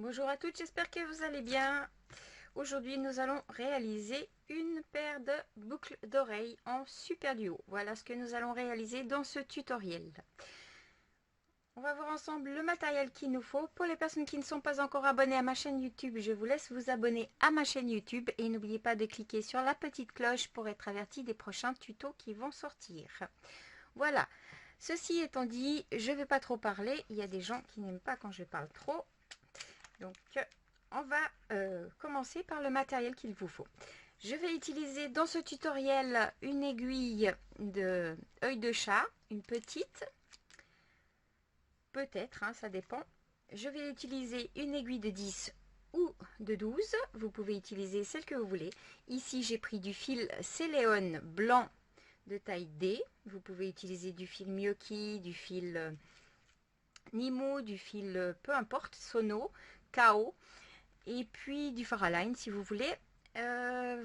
Bonjour à toutes, j'espère que vous allez bien. Aujourd'hui, nous allons réaliser une paire de boucles d'oreilles en super duo. Voilà ce que nous allons réaliser dans ce tutoriel. On va voir ensemble le matériel qu'il nous faut. Pour les personnes qui ne sont pas encore abonnées à ma chaîne YouTube, je vous laisse vous abonner à ma chaîne YouTube et n'oubliez pas de cliquer sur la petite cloche pour être averti des prochains tutos qui vont sortir. Voilà, ceci étant dit, je ne vais pas trop parler. Il y a des gens qui n'aiment pas quand je parle trop. Donc, on va commencer par le matériel qu'il vous faut. Je vais utiliser dans ce tutoriel une aiguille de œil de chat, une petite, peut-être, hein, ça dépend. Je vais utiliser une aiguille de 10 ou de 12. Vous pouvez utiliser celle que vous voulez. Ici, j'ai pris du fil Céléone blanc de taille D. Vous pouvez utiliser du fil Miyoki, du fil Nimo, du fil peu importe, Sono, Kao. Et puis du Faraline si vous voulez.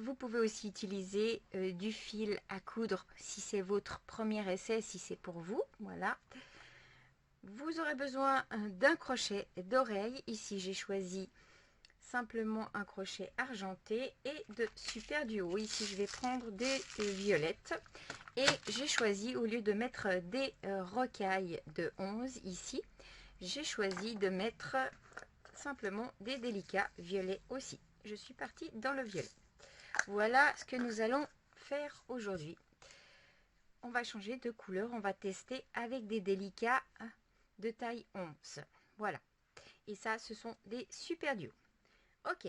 Vous pouvez aussi utiliser du fil à coudre si c'est votre premier essai, si c'est pour vous. Voilà. Vous aurez besoin d'un crochet d'oreille. Ici, j'ai choisi simplement un crochet argenté et de super duo. Ici, je vais prendre des violettes. Et j'ai choisi, au lieu de mettre des rocailles de 11 ici, j'ai choisi de mettre simplement des délicats violets aussi. Je suis partie dans le violet. Voilà ce que nous allons faire aujourd'hui. On va changer de couleur. On va tester avec des délicats de taille 11. Voilà. Et ça, ce sont des super duos. Ok.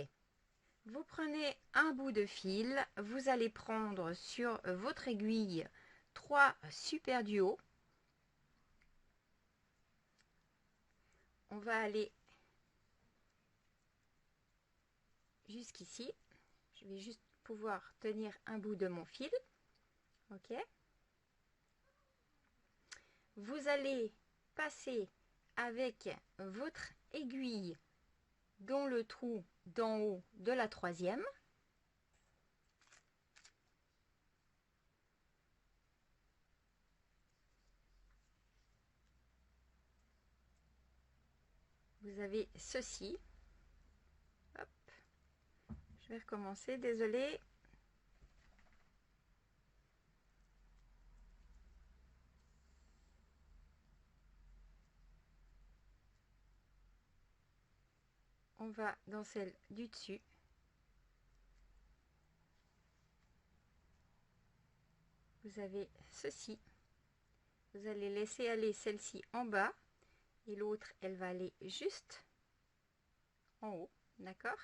Vous prenez un bout de fil. Vous allez prendre sur votre aiguille 3 super duos. On va aller jusqu'ici. Je vais juste pouvoir tenir un bout de mon fil. Ok. Vous allez passer avec votre aiguille dans le trou d'en haut de la troisième. Vous avez ceci. Hop. Je vais recommencer, désolée. On va dans celle du dessus. Vous avez ceci. Vous allez laisser aller celle-ci en bas et l'autre, elle va aller juste en haut. D'accord?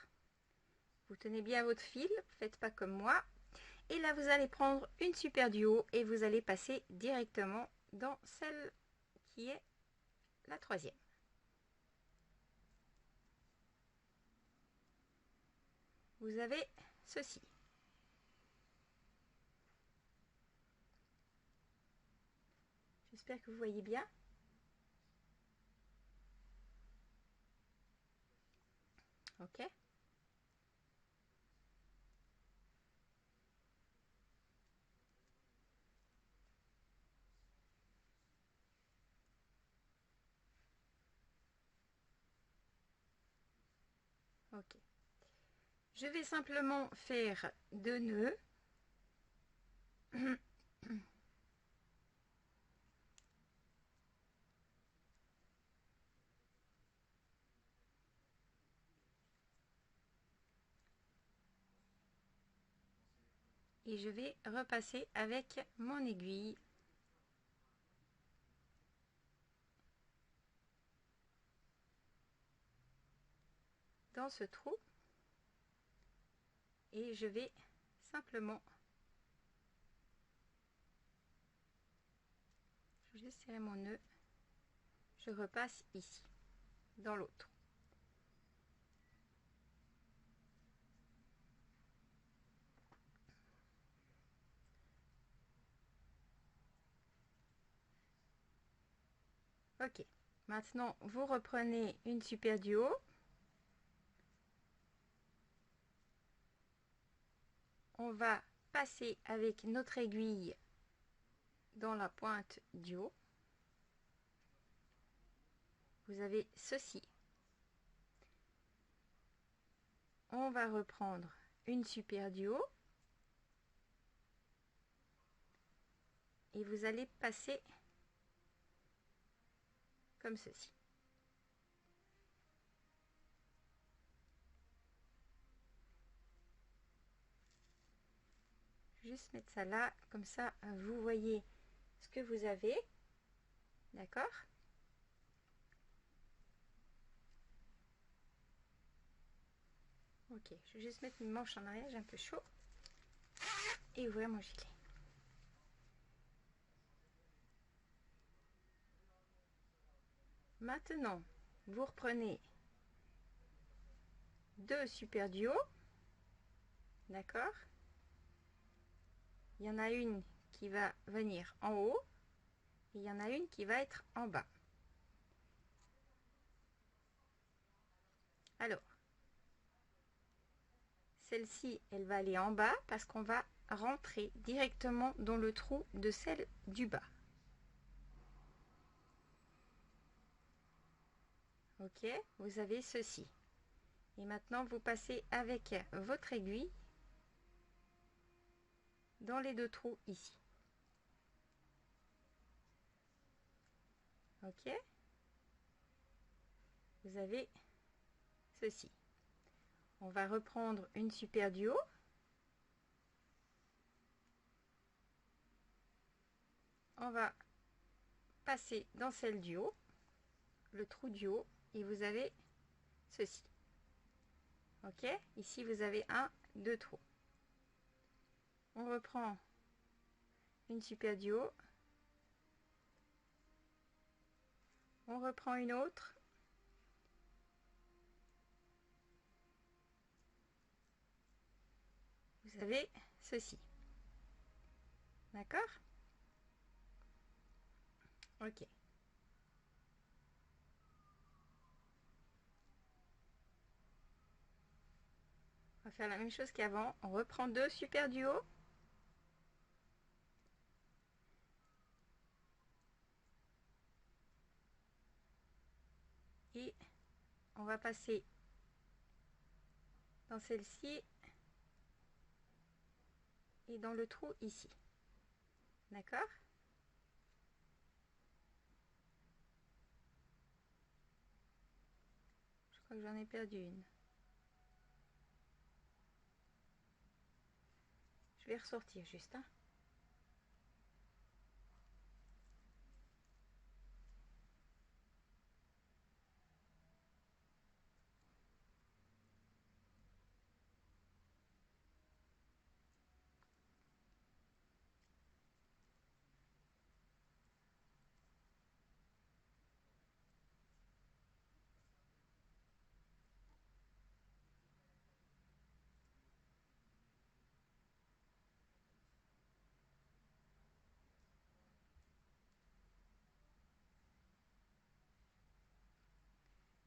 Vous tenez bien votre fil, faites pas comme moi. Et là, vous allez prendre une super duo et vous allez passer directement dans celle qui est la troisième. Vous avez ceci. J'espère que vous voyez bien. Ok. Ok. Je vais simplement faire 2 nœuds. Et je vais repasser avec mon aiguille. Dans ce trou. Et je vais simplement... Je vais juste serrer mon nœud. Je repasse ici, dans l'autre. Ok. Maintenant, vous reprenez une super duo. On va passer avec notre aiguille dans la pointe du haut. Vous avez ceci. on va reprendre une super duo et vous allez passer comme ceci. Juste mettre ça là, comme ça vous voyez ce que vous avez, d'accord? Ok, je vais juste mettre mes manches en arrière, j'ai un peu chaud, et ouvrir mon gilet. Maintenant, vous reprenez deux super duos, d'accord? Il y en a une qui va venir en haut, et il y en a une qui va être en bas. Alors, celle-ci, elle va aller en bas parce qu'on va rentrer directement dans le trou de celle du bas. Ok, vous avez ceci. Et maintenant, vous passez avec votre aiguille dans les deux trous ici. Ok, vous avez ceci. On va reprendre une super duo. On va passer dans celle du haut, le trou du haut, et vous avez ceci. Ok, ici vous avez un, deux trous. On reprend une super duo. On reprend une autre. Vous avez ceci. D'accord? Ok. On va faire la même chose qu'avant. On reprend deux super duos. Et on va passer dans celle-ci et dans le trou ici. D'accord? Je crois que j'en ai perdu une. Je vais ressortir juste. Hein.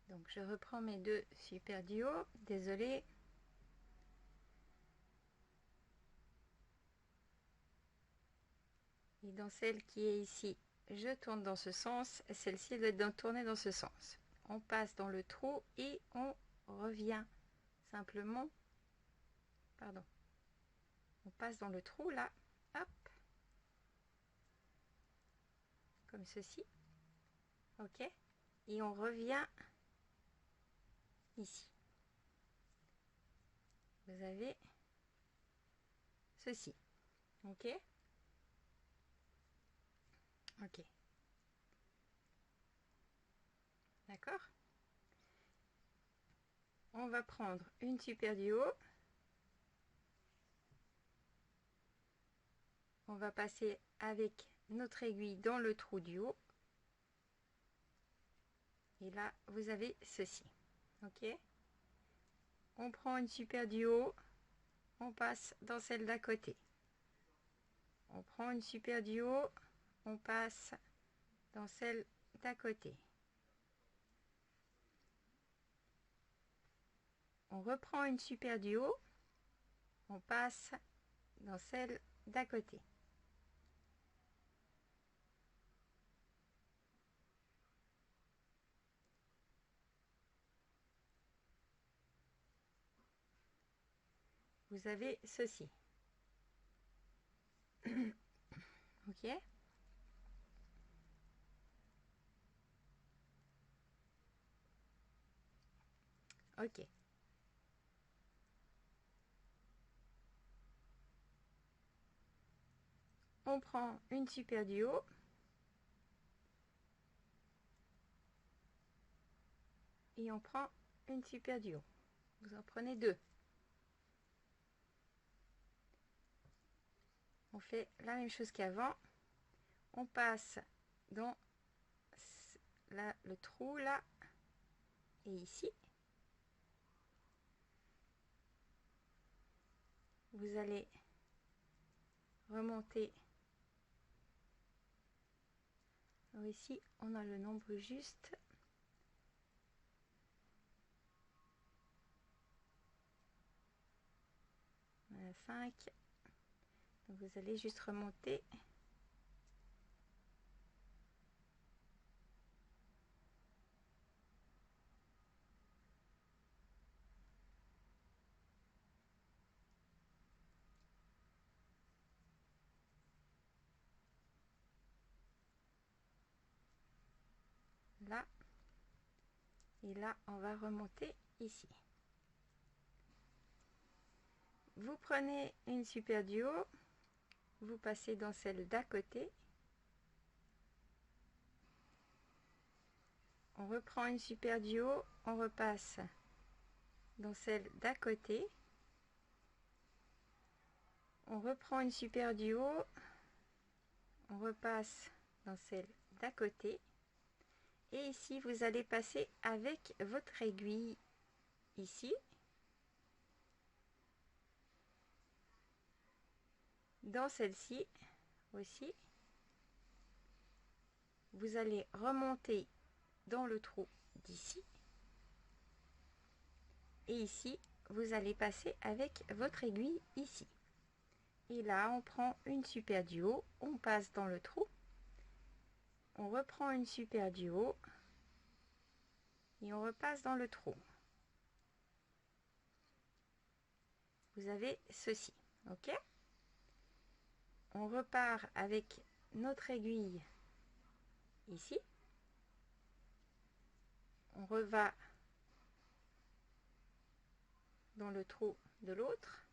Donc je reprends mes deux super duos. Désolée. Et dans celle qui est ici, je tourne dans ce sens. Celle-ci doit être tournée dans ce sens. On passe dans le trou et on revient simplement. Pardon. On passe dans le trou là. Hop. Comme ceci. Ok. Et on revient ici. Vous avez ceci. Ok. Ok. D'accord. On va prendre une super duo. On va passer avec notre aiguille dans le trou du haut. Et là, vous avez ceci. Ok. On prend une super duo. On passe dans celle d'à côté. On prend une super duo. On passe dans celle d'à côté. On reprend une super duo. On passe dans celle d'à côté. vous avez ceci. Ok. Ok. On prend une super du haut. Et on prend une super du haut. Vous en prenez deux. On fait la même chose qu'avant. On passe dans le trou là et ici. Vous allez remonter. Alors ici, on a le nombre juste. On a 5. Donc vous allez juste remonter. Là. Et là, on va remonter ici. Vous prenez une super du haut. Vous passez dans celle d'à côté. On reprend une super du haut. On repasse dans celle d'à côté. On reprend une super du haut. On repasse dans celle d'à côté. Et ici, vous allez passer avec votre aiguille ici. Dans celle-ci aussi. Vous allez remonter dans le trou d'ici. Et ici, vous allez passer avec votre aiguille ici. Et là, on prend une super du haut. On passe dans le trou. On reprend une super du haut. Et on repasse dans le trou. Vous avez ceci. Ok? On repart avec notre aiguille ici. On reva dans le trou de l'autre.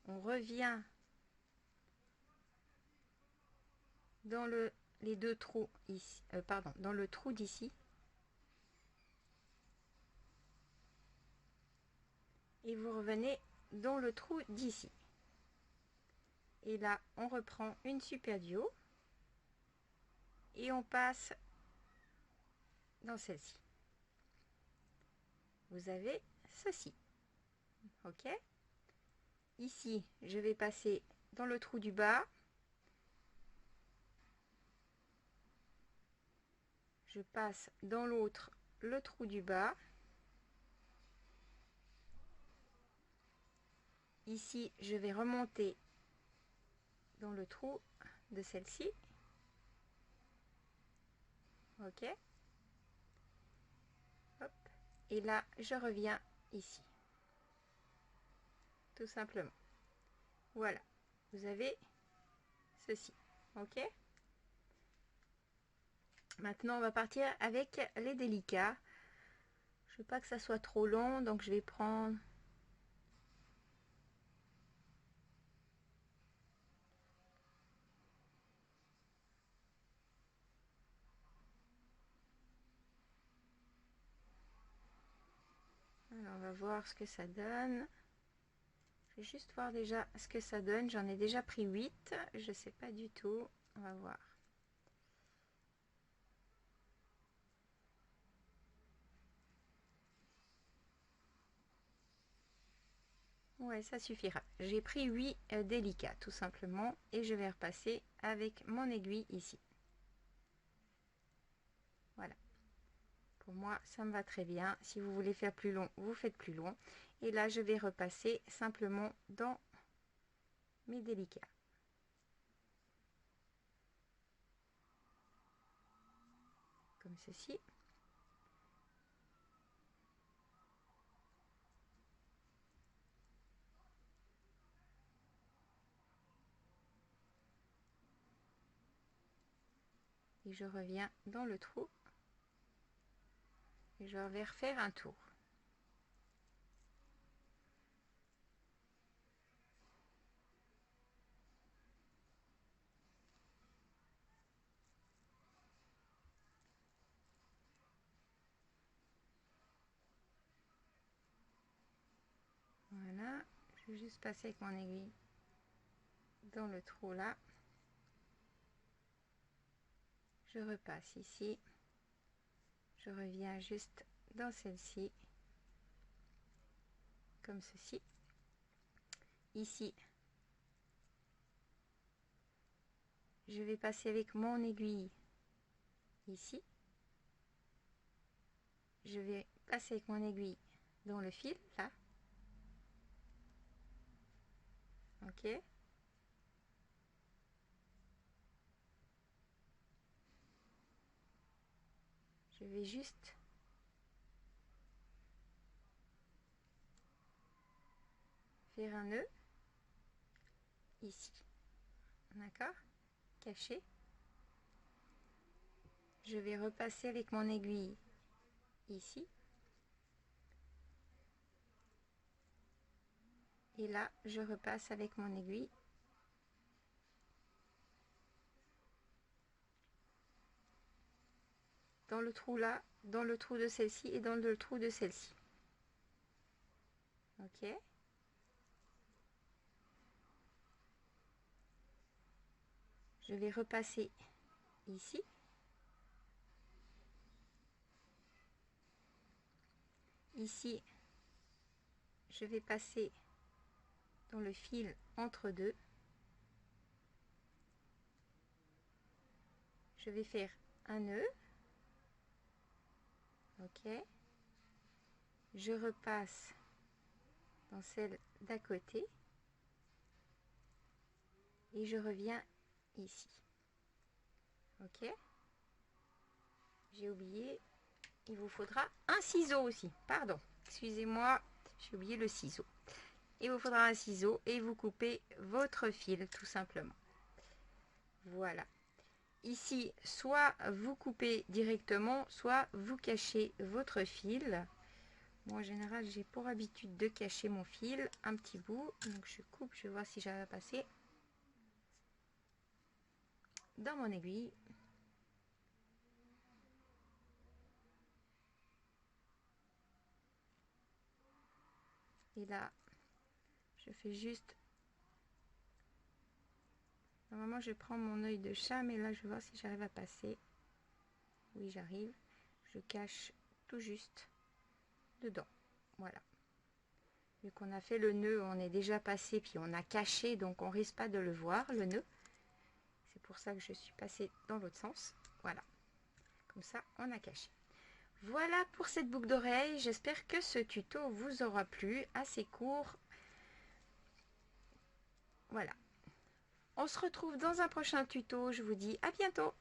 On revient dans les deux trous ici, dans le trou d'ici. Et vous revenez dans le trou d'ici. Et là, on reprend une super du haut. Et on passe dans celle-ci. Vous avez ceci. Ok? Ici, je vais passer dans le trou du bas. Je passe dans l'autre le trou du bas. Ici, je vais remonter dans le trou de celle-ci. Ok. Hop. Et là, je reviens ici. Tout simplement. Voilà. Vous avez ceci. Ok. Maintenant, on va partir avec les délicats. Je ne veux pas que ça soit trop long, donc je vais prendre... Alors, on va voir ce que ça donne. Je vais juste voir déjà ce que ça donne. J'en ai déjà pris 8. Je ne sais pas du tout. On va voir. Ouais, ça suffira. J'ai pris 8 délicats tout simplement. Et je vais repasser avec mon aiguille ici. Voilà. Pour moi, ça me va très bien. Si vous voulez faire plus long, vous faites plus long. Et là, je vais repasser simplement dans mes délicats. Comme ceci. et je reviens dans le trou et je vais refaire un tour. Voilà, je vais juste passer avec mon aiguille dans le trou là. Je repasse ici. Je reviens juste dans celle-ci, comme ceci. Ici, je vais passer avec mon aiguille ici. Je vais passer avec mon aiguille dans le fil là. Ok. Je vais juste faire un nœud ici. D'accord? Caché. Je vais repasser avec mon aiguille ici. Et là, je repasse avec mon aiguille dans le trou là, dans le trou de celle-ci et dans le trou de celle-ci. Ok. Je vais repasser ici. Ici, je vais passer dans le fil entre deux. Je vais faire un nœud. Ok. Je repasse dans celle d'à côté. Et je reviens ici. Ok. J'ai oublié, il vous faudra un ciseau aussi. Pardon, excusez-moi, j'ai oublié le ciseau. Il vous faudra un ciseau et vous coupez votre fil tout simplement. Voilà. Ici, soit vous coupez directement, soit vous cachez votre fil. Moi, en général, j'ai pour habitude de cacher mon fil un petit bout. Donc, je coupe, je vais voir si j'arrive à passer dans mon aiguille. Et là, je fais juste... Normalement, je prends mon œil de chat, mais là, je vais voir si j'arrive à passer. Oui, j'arrive. Je cache tout juste dedans. Voilà. Vu qu'on a fait le nœud, on est déjà passé, puis on a caché, donc on risque pas de le voir, le nœud. C'est pour ça que je suis passée dans l'autre sens. Voilà. Comme ça, on a caché. Voilà pour cette boucle d'oreille. J'espère que ce tuto vous aura plu. Assez court. Voilà. On se retrouve dans un prochain tuto. Je vous dis à bientôt.